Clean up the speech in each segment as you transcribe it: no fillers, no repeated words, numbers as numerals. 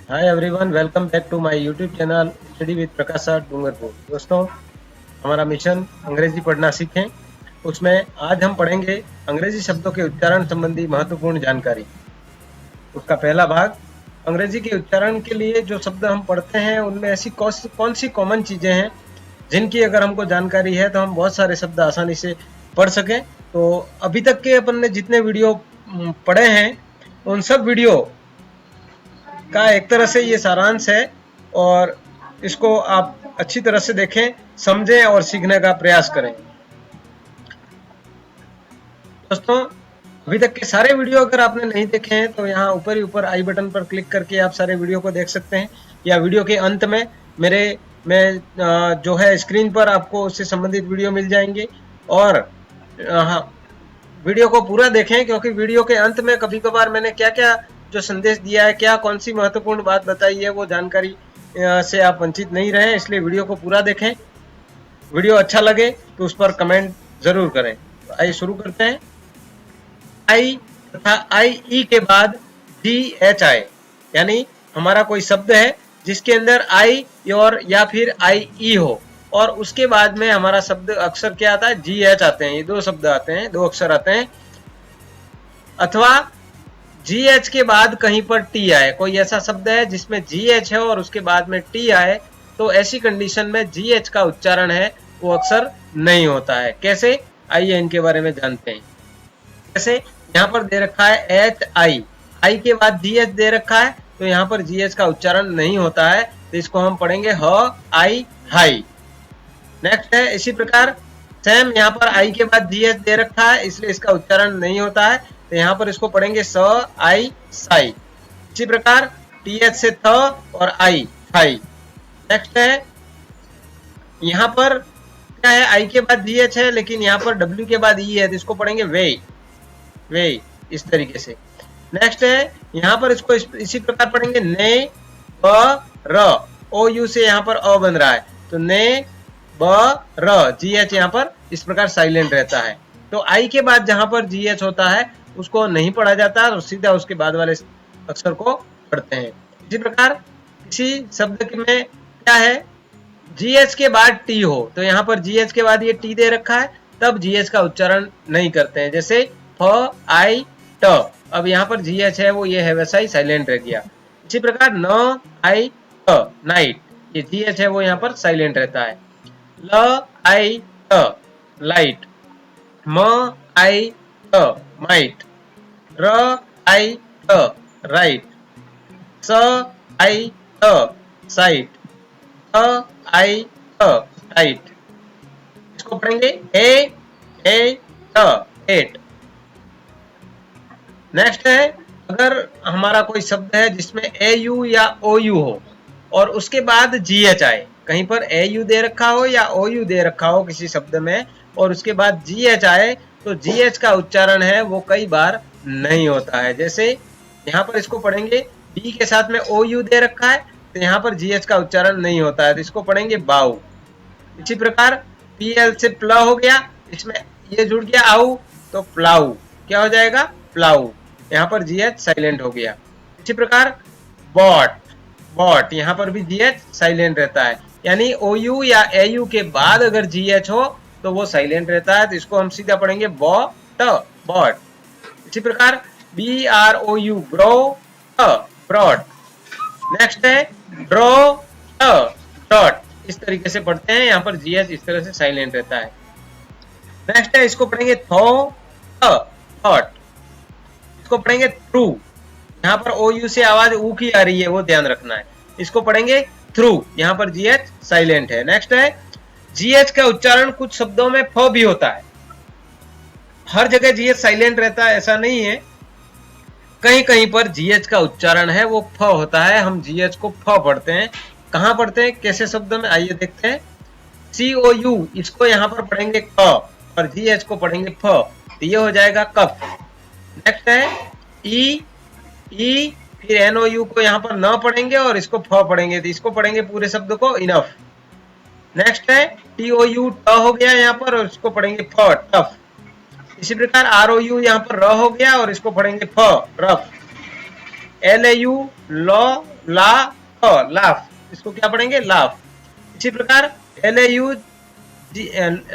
Hi everyone, welcome back to my YouTube channel study with Prakash sir Dungarpur. दोस्तों, हमारा mission अंग्रेजी पढ़ना सीखें। उसमें आज हम पढ़ेंगे अंग्रेजी शब्दों के उच्चारण संबंधी महत्वपूर्ण जानकारी। उसका पहला भाग, अंग्रेजी के उच्चारण के लिए जो शब्द हम पढ़ते हैं उनमें ऐसी कौन सी कॉमन चीजें हैं जिनकी अगर हमको जानकारी है तो हम बहुत सारे शब्द आसानी से पढ़ सकें। तो अभी तक के अपन ने जितने वीडियो पढ़े हैं उन सब वीडियो का एक तरह से ये सारांश है और इसको आप अच्छी तरह से देखें, समझें और सीखने का प्रयास करें। दोस्तों, अभी तक के सारे वीडियो अगर आपने नहीं देखे हैं तो यहाँ ऊपर ही ऊपर आई बटन पर क्लिक करके आप सारे वीडियो को देख सकते हैं, या वीडियो के अंत में मेरे में जो है स्क्रीन पर आपको उससे संबंधित वीडियो मिल जाएंगे। और वीडियो को पूरा देखें, क्योंकि वीडियो के अंत में कभी कभार मैंने क्या क्या जो संदेश दिया है, क्या कौन सी महत्वपूर्ण बात बताई है, वो जानकारी से आप वंचित नहीं रहें। इसलिए वीडियो को पूरा देखें। वीडियो अच्छा लगे तो उस पर कमेंट जरूर करें। तो आइए शुरू करते हैं। आई तथा आई ई के बाद जी एच आई, यानी हमारा कोई शब्द है जिसके अंदर आई और या फिर आई ई हो और उसके बाद में हमारा शब्द अक्षर क्या आता है, जी एच आते हैं। ये दो शब्द आते हैं, दो अक्षर आते हैं। अथवा जी एच के बाद कहीं पर टी आए, कोई ऐसा शब्द है जिसमें जी एच है और उसके बाद में टी आए, तो ऐसी कंडीशन में जी एच का उच्चारण है वो अक्सर नहीं होता है। कैसे, आइए इनके बारे में जानते हैं। जैसे यहाँ पर दे रखा है एच आई, आई के बाद जी एच दे रखा है, तो यहाँ पर जी एच का उच्चारण नहीं होता है, तो इसको हम पढ़ेंगे ह आई हाई। नेक्स्ट है इसी प्रकार सेम, यहाँ पर आई के बाद जी एच दे रखा है इसलिए इसका उच्चारण नहीं होता है, तो यहाँ पर इसको पढ़ेंगे स आई साई। इसी प्रकार टी एच से थ और आई थाई। नेक्स्ट है यहाँ पर क्या है, आई के बाद जी एच है लेकिन यहाँ पर डब्ल्यू के बाद ई है, तो इसको पढ़ेंगे वे वे, इस तरीके से। नेक्स्ट है यहाँ पर इसको इसी प्रकार पढ़ेंगे ने ब र, ओ यू से यहाँ पर अ बन रहा है, तो ने ब र, जी एच यहाँ पर इस प्रकार साइलेंट रहता है। तो आई के बाद जहां पर जी एच होता है उसको नहीं पढ़ा जाता और सीधा उसके बाद वाले अक्षर को पढ़ते हैं। इसी प्रकार इसी शब्द में क्या है, जी एच के बाद टी हो, तो यहाँ पर जी एच के बाद ये टी दे रखा है, तब जी एच का उच्चारण नहीं करते हैं। जैसे फ आई ट, अब यहाँ पर जी एच है वो ये है वैसा ही साइलेंट रह गया। इसी प्रकार न आई ट नाइट, ये जी एच है वो यहाँ पर साइलेंट रहता है। ल आई ट लाइट, म आई ट माइट, र आई ट राइट, स आई ट साइट, ट आई ट टाइट। इसको पढ़ेंगे ए ट एट। नेक्स्ट है, अगर हमारा कोई शब्द है जिसमें ए यू या ओ यू हो और उसके बाद जी एच आए, कहीं पर ए यू दे रखा हो या ओ यू दे रखा हो किसी शब्द में और उसके बाद जी एच आए, तो जी एच का उच्चारण है वो कई बार नहीं होता है। जैसे यहाँ पर इसको पढ़ेंगे, बी के साथ में ओ यू दे रखा है तो यहाँ पर जी एच का उच्चारण नहीं होता है, तो इसको पढ़ेंगे बाऊ। इसी प्रकार पी एल से प्ला हो गया, इसमें ये जुड़ गया आऊ, तो प्लाऊ क्या हो जाएगा, प्लाऊ। यहाँ पर जी एच साइलेंट हो गया। इसी प्रकार बॉट, बॉट यहाँ पर भी जी एच साइलेंट रहता है, यानी ओ यू या ए यू के बाद अगर जी एच हो तो वो साइलेंट रहता है, तो इसको हम सीधा पढ़ेंगे बॉट बॉट। इसी प्रकार B R O U bro broad. Next है ड्रॉ डॉट, इस तरीके से पढ़ते हैं, यहाँ पर जी एच इस तरह से साइलेंट रहता है। नेक्स्ट है इसको पढ़ेंगे थॉट, इसको पढ़ेंगे थ्रू, यहाँ पर ओ यू से आवाज ऊ की आ रही है वो ध्यान रखना है, इसको पढ़ेंगे थ्रू, यहाँ पर जी एच साइलेंट है। नेक्स्ट है जी एच का उच्चारण कुछ शब्दों में फ भी होता है, हर जगह जी एच साइलेंट रहता है ऐसा नहीं है, कहीं कहीं पर जी एच का उच्चारण है वो फ होता है। हम जी एच को फ पढ़ते हैं, कहां पढ़ते हैं, कैसे शब्द में, आइए देखते हैं। सी ओ यू, इसको यहाँ पर पढ़ेंगे क और जी एच को पढ़ेंगे फ, तो ये हो जाएगा कफ। नेक्स्ट है ई ई, फिर एन ओ यू को यहाँ पर न पढ़ेंगे और इसको फ पढ़ेंगे, तो इसको पढ़ेंगे पूरे शब्द को इनफ। नेक्स्ट है टी ओ यू ट हो गया यहाँ पर और इसको पढ़ेंगे फ टफ। इसी प्रकार आर ओ यू यहाँ पर र हो गया और इसको पढ़ेंगे फ rough. L A you law La laugh, इसको क्या पढ़ेंगे? लाफ। इसी प्रकार LAU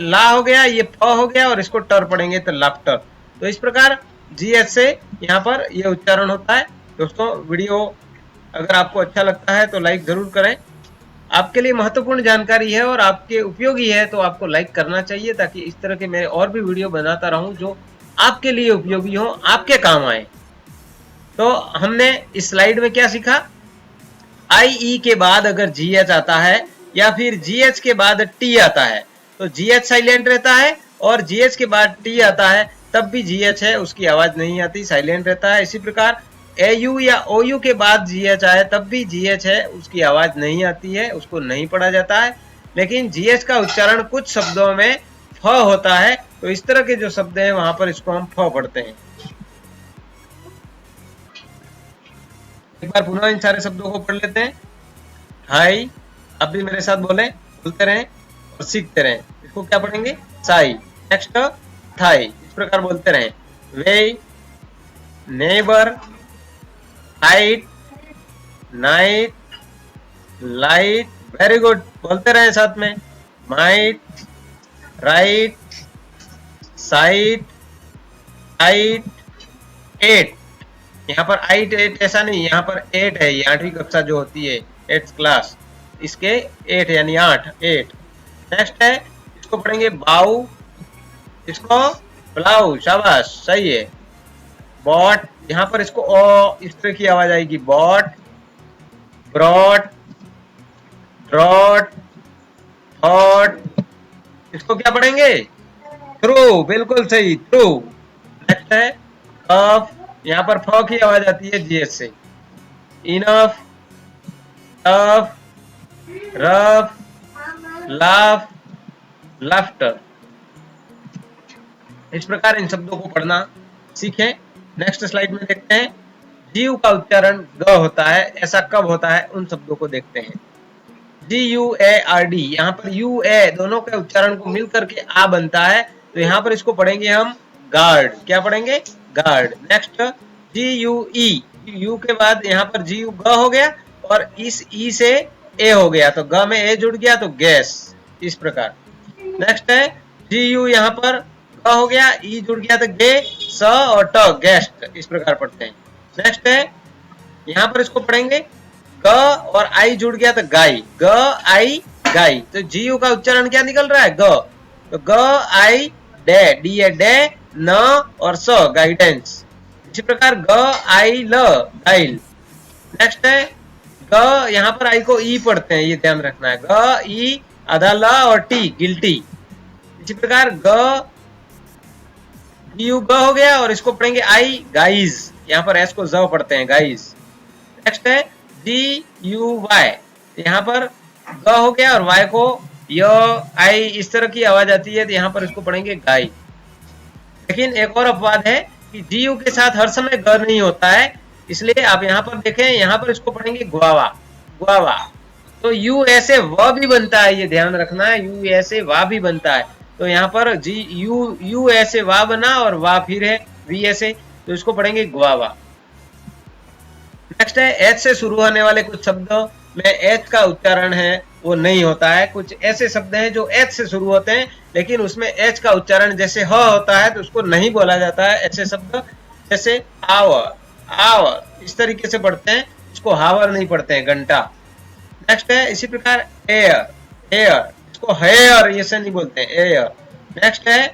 ला हो गया, ये फ हो गया और इसको टर पढ़ेंगे तो लाफ्टर। तो इस प्रकार GH से यहाँ पर ये उच्चारण होता है। दोस्तों वीडियो अगर आपको अच्छा लगता है तो लाइक जरूर करें। आपके लिए महत्वपूर्ण जानकारी है और आपके उपयोगी है तो आपको लाइक करना चाहिए, ताकि इस तरह के मैं और भी वीडियो बनाता रहूं जो आपके लिए उपयोगी हो, आपके काम आए। तो हमने इस स्लाइड में क्या सीखा? IE के बाद अगर GH आता है या फिर GH के बाद T आता है तो GH साइलेंट रहता है, और GH के बाद T आता है तब भी GH है उसकी आवाज नहीं आती, साइलेंट रहता है। इसी प्रकार AU या OU के बाद GH आए तब भी GH है उसकी आवाज नहीं आती है, उसको नहीं पढ़ा जाता है। लेकिन GH का उच्चारण कुछ शब्दों में फ होता है, तो इस तरह के जो शब्द हैं वहां पर इसको हम फ पढ़ते हैं। एक बार पुनः इन सारे शब्दों को पढ़ लेते हैं। हाई, आप भी मेरे साथ बोलते रहें और सीखते रहें। इसको क्या पढ़ेंगे? साई। नेक्स्ट थाई, इस प्रकार बोलते रहें। Way, neighbour, height, night, light, very good, बोलते रहें साथ में। Might, right, site, height, eight. यहाँ पर 8 ऐसा नहीं, यहाँ पर 8 है, ये 8वीं कक्षा जो होती है 8th क्लास, इसके 8 यानी 8। नेक्स्ट है, इसको पढ़ेंगे बाऊ, इसको ब्लाउ, शाबाश, सही है। बॉट, यहाँ पर इसको ओ इस तरह की आवाज आएगी, बॉट, ब्रॉट, ड्रॉट, थॉट, इसको क्या पढ़ेंगे? थ्रू, बिल्कुल सही, थ्रू। नेक्स्ट है कफ, यहाँ पर फ की आवाज आती है GH से। Enough, tough, rough, laugh, laughter. इस प्रकार इन शब्दों को पढ़ना सीखें। नेक्स्ट स्लाइड में देखते हैं, जीव का उच्चारण ग होता है, ऐसा कब होता है उन शब्दों को देखते हैं। GUARD, यहाँ पर U A दोनों के उच्चारण को मिलकर के आ बनता है, तो यहाँ पर इसको पढ़ेंगे हम गार्ड। क्या पढ़ेंगे? गार्ड। नेक्स्ट GUE, U के बाद यहाँ पर GU ग हो गया और इस E से A हो गया, तो ग में A जुड़ गया तो गैस, इस प्रकार। नेक्स्ट है GU, यहाँ पर ग हो गया, E जुड़ गया तो गे, स और ट, गेस्ट, इस प्रकार पढ़ते हैं। नेक्स्ट है यहाँ पर इसको पढ़ेंगे ग और आई जुड़ गया तो गाई, ग आई गाई, तो GU का उच्चारण क्या निकल रहा है? ग। तो ग आई डे, डी ए डे, न और स गाइडेंस। इसी प्रकार ग आई ल, गाइल। नेक्स्ट है ग, यहाँ पर आई को ई पढ़ते हैं, ये ध्यान रखना है, ग ई आधा ल और टी, गिल्टी। इसी प्रकार ग GU ग हो गया और इसको पढ़ेंगे आई, गाइज, यहाँ पर एस को ज पढ़ते हैं, गाइज। नेक्स्ट है GUY, यहाँ पर ग हो गया और वाई को य आई, इस तरह की आवाज आती है, तो यहाँ पर इसको पढ़ेंगे गाई। लेकिन एक और अपवाद है कि GU के साथ हर समय ग नहीं होता है, इसलिए आप यहाँ पर देखें, यहाँ पर इसको पढ़ेंगे गुआवा, गुआवा। तो U ऐसे व भी बनता है, ये ध्यान रखना है, U ऐसे वा भी बनता है। तो यहाँ पर U ऐसे वा बना और वा फिर है V ऐसे, तो इसको पढ़ेंगे गुआवा। नेक्स्ट है H से शुरू होने वाले कुछ शब्दों में H का उच्चारण है वो नहीं होता है। कुछ ऐसे शब्द हैं जो H से शुरू होते हैं लेकिन उसमें H का उच्चारण जैसे ह होता है तो उसको नहीं बोला जाता है। ऐसे शब्द जैसे आवर, आवर, इस तरीके से पढ़ते हैं, इसको हावर नहीं पढ़ते हैं, घंटा। नेक्स्ट है इसी प्रकार एयर, एयर, इसको हेयर ये से नहीं बोलते हैं, एयर। नेक्स्ट है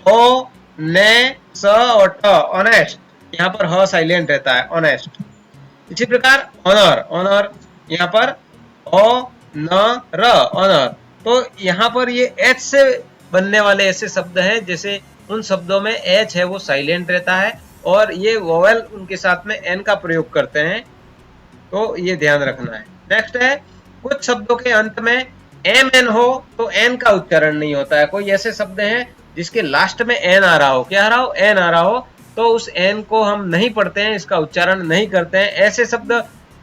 हो, ने, स और ट, ऑनेस्ट, यहाँ पर ह साइलेंट रहता है, ऑनेस्ट। इसी प्रकार ऑनर, ऑनर, यहाँ पर ओ न र, ऑनर। तो यहाँ पर ये H से बनने वाले ऐसे शब्द हैं जैसे उन शब्दों में H है वो साइलेंट रहता है और ये वोवेल उनके साथ में N का प्रयोग करते हैं, तो ये ध्यान रखना है। नेक्स्ट है कुछ शब्दों के अंत में MN हो तो N का उच्चारण नहीं होता है। कोई ऐसे शब्द हैं जिसके लास्ट में N आ रहा हो, क्या आ रहा हो? N आ रहा हो, तो उस N को हम नहीं पढ़ते हैं, इसका उच्चारण नहीं करते हैं। ऐसे शब्द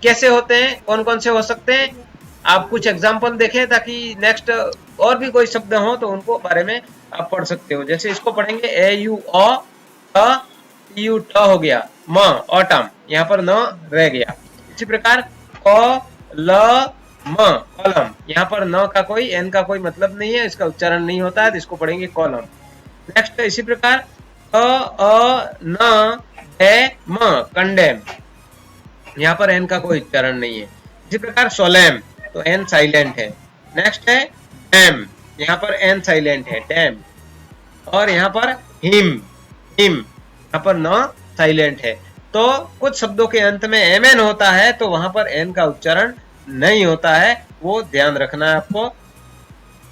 कैसे होते हैं, कौन कौन से हो सकते हैं, आप कुछ एग्जाम्पल देखें ताकि नेक्स्ट और भी कोई शब्द हो तो उनको बारे में आप पढ़ सकते हो। जैसे इसको पढ़ेंगे AU अ, TU ट हो गया, म, ऑटम, यहाँ पर न रह गया। इसी प्रकार कॉलम, कॉलम। यहाँ पर न का कोई एन का कोई मतलब नहीं है, इसका उच्चारण नहीं होता है, तो इसको पढ़ेंगे कॉलम। नेक्स्ट इसी प्रकार न डैम, कंडेम, यहाँ पर एन का कोई उच्चारण नहीं है। इसी प्रकार सोलेम, तो एन साइलेंट है। नेक्स्ट है डैम, यहाँ पर एन साइलेंट है, डैम। और यहाँ पर हिम, हिम, यहाँ पर न साइलेंट है। तो कुछ शब्दों के अंत में एम होता है, तो वहां पर एन का उच्चारण नहीं होता है, वो ध्यान रखना है आपको।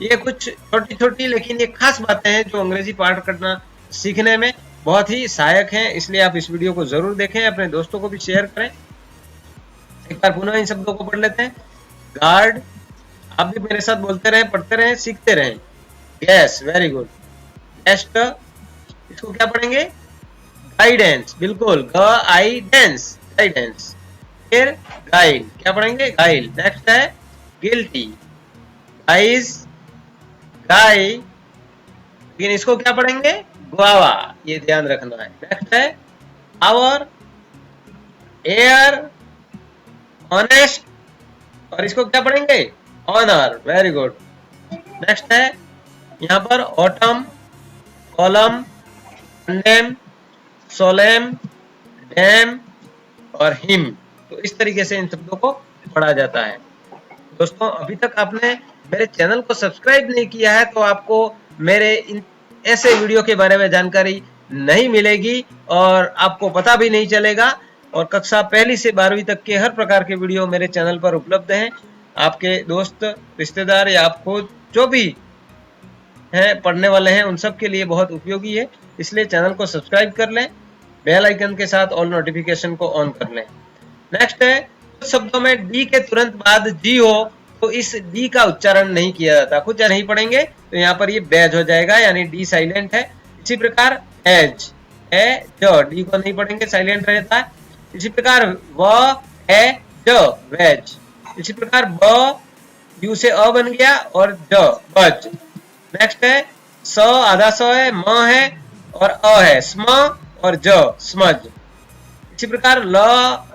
ये कुछ छोटी छोटी लेकिन ये खास बातें हैं जो अंग्रेजी पाठ करना सीखने में बहुत ही सहायक हैं, इसलिए आप इस वीडियो को जरूर देखें, अपने दोस्तों को भी शेयर करें। एक बार पुनः इन शब्दों को पढ़ लेते हैं। गार्ड, आप भी मेरे साथ बोलते रहें, पढ़ते रहें, सीखते रहें। Gas, very good. गेस्ट, इसको क्या पढ़ेंगे? गाइडेंस, बिल्कुल, गाइडेंस, गाइडेंस। फिर गाइड, क्या पढ़ेंगे? गाइड। नेक्स्ट है गिल्टी, गाइज, गाय, लेकिन इसको क्या पढ़ेंगे? गुआवा, ये ध्यान रखना है। नेक्स्ट है आवर, एयर, ऑनेस्ट, और इसको क्या पढ़ेंगे? Honour, very good. नेक्स्ट है यहाँ पर autumn, column, condemn, solemn, dam और हिम। तो इस तरीके से इन शब्दों को पढ़ा जाता है। दोस्तों, अभी तक आपने मेरे चैनल को सब्सक्राइब नहीं किया है तो आपको मेरे इन ऐसे वीडियो के बारे में जानकारी नहीं मिलेगी और आपको पता भी नहीं चलेगा। और कक्षा पहली से 12वीं तक के हर प्रकार के वीडियो मेरे चैनल पर उपलब्ध हैं। आपके दोस्त, रिश्तेदार या आप खुद जो भी हैं पढ़ने वाले हैं, उन सब के लिए बहुत उपयोगी है। इसलिए चैनल को सब्सक्राइब कर लें, बेल आइकन के साथ ऑल नोटिफिकेशन को ऑन कर लें। नेक्स्ट है कुछ शब्दों में डी के तुरंत बाद जी हो तो इस डी का उच्चारण नहीं किया जाता। कुछ नहीं पढ़ेंगे तो यहाँ पर ये बैज हो जाएगा, यानी डी साइलेंट है। इसी प्रकार एज, ए ज, डी को नहीं पढ़ेंगे, साइलेंट रहता है। इसी प्रकार व ए ज, वेज। इसी प्रकार ब यू से अ बन गया और ज, बज। नेक्स्ट है स, आधा स है, म है और अ है, स्म और ज, स्मज। इसी प्रकार ल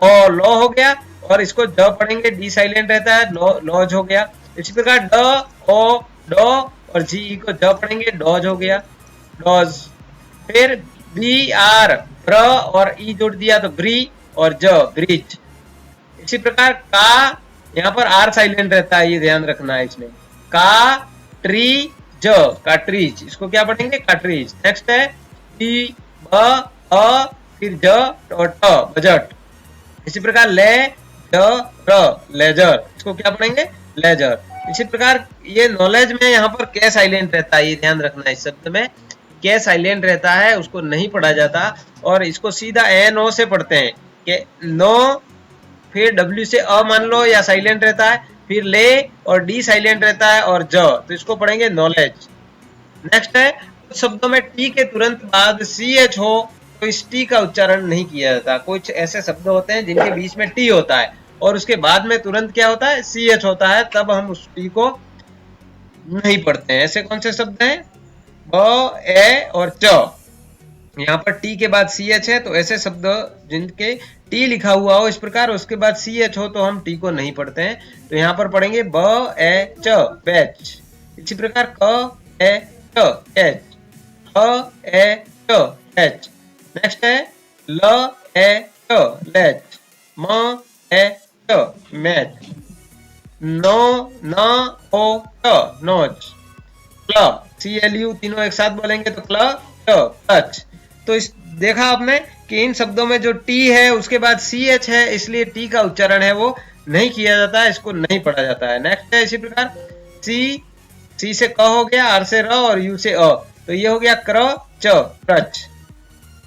ओ लो हो गया और इसको ज पढ़ेंगे, डी साइलेंट रहता है, लॉज हो गया। इसी प्रकार ड ओ डो और जी ई को ज पढ़ेंगे, डॉज हो गया, डॉज। फिर बी आर, ब्र और ई जोड़ दिया तो ब्री और ज, ब्रिज। इसी प्रकार का, यहाँ पर आर साइलेंट रहता है, ये ध्यान रखना है इसमें। का ट्री ज, काट्रीज, इसको क्या पढ़ेंगे? काट्रीज। नेक्स्ट है टी ब अ फिर ज और ट, बजट। इसी प्रकार ले ज र, लेजर, इसको क्या पढ़ेंगे? लेजर। इसी प्रकार ये नॉलेज में यहाँ पर के साइलेंट रहता है, ये ध्यान रखना है। इस शब्द में के साइलेंट रहता है, उसको नहीं पढ़ा जाता और इसको सीधा एन ओ से पढ़ते हैं कि नो, फिर डब्ल्यू से अ मान लो या साइलेंट रहता है, फिर ले और डी साइलेंट रहता है और ज, तो इसको पढ़ेंगे नॉलेज। नेक्स्ट है कुछ शब्दों में टी के तुरंत बाद सी एच हो तो इस टी का उच्चारण नहीं किया जाता। कुछ ऐसे शब्द होते हैं जिनके बीच में टी होता है और उसके बाद में तुरंत क्या होता है? सी एच होता है, तब हम उस टी को नहीं पढ़ते हैं। ऐसे कौन से शब्द हैं? ब, ए और च। यहाँ पर टी के बाद सी एच है, तो ऐसे शब्द जिनके टी लिखा हुआ हो इस प्रकार, उसके बाद सी एच हो तो हम टी को नहीं पढ़ते हैं। तो यहाँ पर पढ़ेंगे ब ए च, बैच। इसी प्रकार क ए च, एच, ख ए च, एच। नेक्स्ट है ल ए च, लेच, म ए च, मैच, नो न ओ च, नोच, क्लब, CLU तीनों एक साथ बोलेंगे तो क्लब, टच। तो इस देखा आपने कि इन शब्दों में जो टी है उसके बाद CH है, इसलिए टी का उच्चारण है वो नहीं किया जाता है, इसको नहीं पढ़ा जाता है। नेक्स्ट है इसी प्रकार सी से क हो गया, आर से र और यू से अ, तो ये हो गया क्र च, क्रच।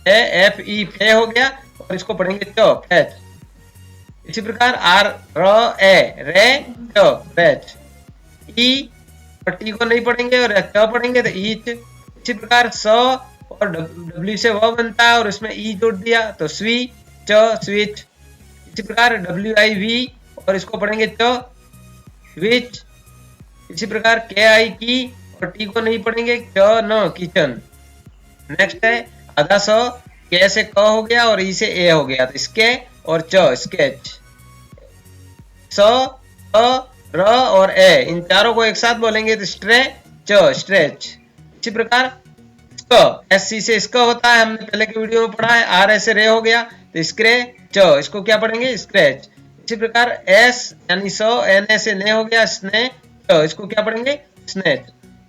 एफ ई फे हो गया और इसको पढ़ेंगे च, फैच। इसी प्रकार आर र ए, रे च, फैच। ई और टी को नहीं पढ़ेंगे और च पढ़ेंगे तो ईच। इसी प्रकार स और डब्ल्यू से व बनता है और इसमें ई जोड़ दिया तो स्वी, च, स्विच। इसी प्रकार डब्ल्यू आई वी और इसको पढ़ेंगे च, विच। इसी प्रकार के आई की और टी को नहीं पढ़ेंगे, च न, किचन। नेक्स्ट है आधा स, के से क हो गया और ई से ए हो गया तो इसके और च, स्केच। स, अ, र और ए, इन चारों को एक साथ बोलेंगे तो स्ट्रेच, स्ट्रेच। इसी प्रकार एस सी से स्क होता है, हमने पहले के वीडियो में पढ़ा है। आर ऐसे रे हो गया तो स्क्रेच, इसको क्या पढ़ेंगे? स्क्रेच। इसी प्रकार एस यानी स, एन से ने हो गया स्ने, इसको क्या पढ़ेंगे? स्नेच।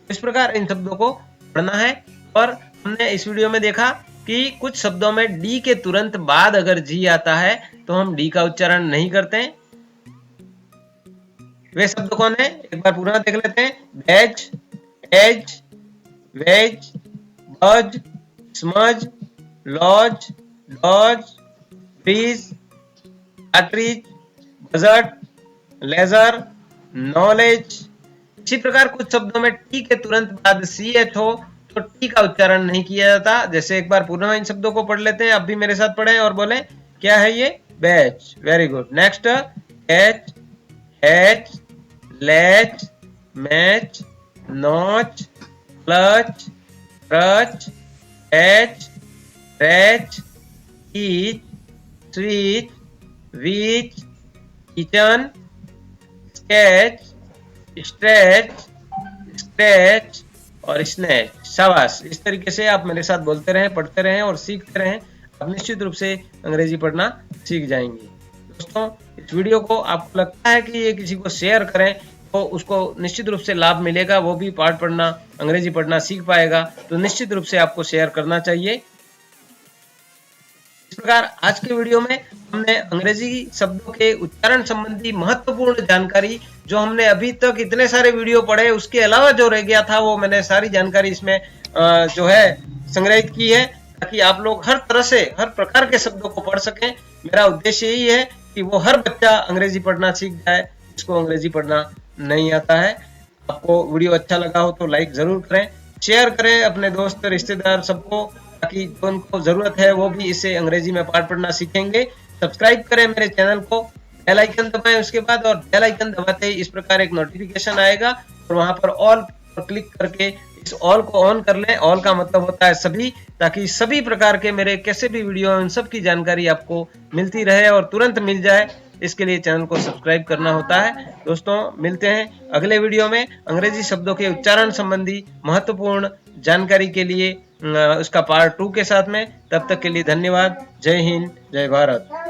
इस प्रकार इन शब्दों को पढ़ना है। और हमने इस वीडियो में देखा कि कुछ शब्दों में डी के तुरंत बाद अगर जी आता है तो हम डी का उच्चारण नहीं करते हैं। वे शब्द कौन है? एक बार पूरा देख लेते हैं। Wedge, edge, wedge, budge, smudge, lodge, dodge, bridge, cartridge, budget, ledger, knowledge. इसी प्रकार कुछ शब्दों में टी के तुरंत बाद सी एच हो तो टी का उच्चारण नहीं किया जाता। जैसे एक बार पूर्ण इन शब्दों को पढ़ लेते हैं, आप भी मेरे साथ पढ़ें और बोले क्या है ये? Batch. Very good. Next, etch, hatch, latch, match, notch, clutch, crutch, etch, retch, each, switch, which, kitchen, sketch, stretch, scratch और स्नैच। शाबाश। इस तरीके से आप मेरे साथ बोलते रहें, पढ़ते रहें और सीखते रहें। आप निश्चित रूप से अंग्रेजी पढ़ना सीख जाएंगे। दोस्तों, इस वीडियो को आपको लगता है कि ये किसी को शेयर करें तो उसको निश्चित रूप से लाभ मिलेगा, वो भी पाठ पढ़ना, अंग्रेजी पढ़ना सीख पाएगा। तो निश्चित रूप से आपको शेयर करना चाहिए। इस प्रकार आज के वीडियो में हमने अंग्रेजी शब्दों के उच्चारण संबंधी महत्वपूर्ण जानकारी, जो हमने अभी तक इतने सारे वीडियो पढ़े उसके अलावा जो रह गया था वो मैंने सारी जानकारी इसमें जो है संग्रहित की है, ताकि आप लोग हर तरह से हर प्रकार के शब्दों को पढ़ सकें। मेरा उद्देश्य यही है कि वो हर बच्चा अंग्रेजी पढ़ना सीख जाए जिसको अंग्रेजी पढ़ना नहीं आता है। आपको वीडियो अच्छा लगा हो तो लाइक जरूर करें, शेयर करें अपने दोस्त रिश्तेदार सबको, ताकि जो उनको जरूरत है वो भी इससे अंग्रेजी में पाठ पढ़ना सीखेंगे। सब्सक्राइब करें मेरे चैनल को, बेल आइकन दबाएं उसके बाद, और बेल आइकन दबाते ही इस प्रकार एक नोटिफिकेशन आएगा और वहां पर ऑल पर क्लिक करके इस ऑल को ऑन कर लें। ऑल का मतलब होता है सभी, ताकि सभी प्रकार के मेरे कैसे भी वीडियो उन सब की जानकारी आपको मिलती रहे और तुरंत मिल जाए। इसके लिए चैनल को सब्सक्राइब करना होता है। दोस्तों, मिलते हैं अगले वीडियो में अंग्रेजी शब्दों के उच्चारण संबंधी महत्वपूर्ण जानकारी के लिए उसका पार्ट 2 के साथ में। तब तक के लिए धन्यवाद। जय हिंद, जय भारत।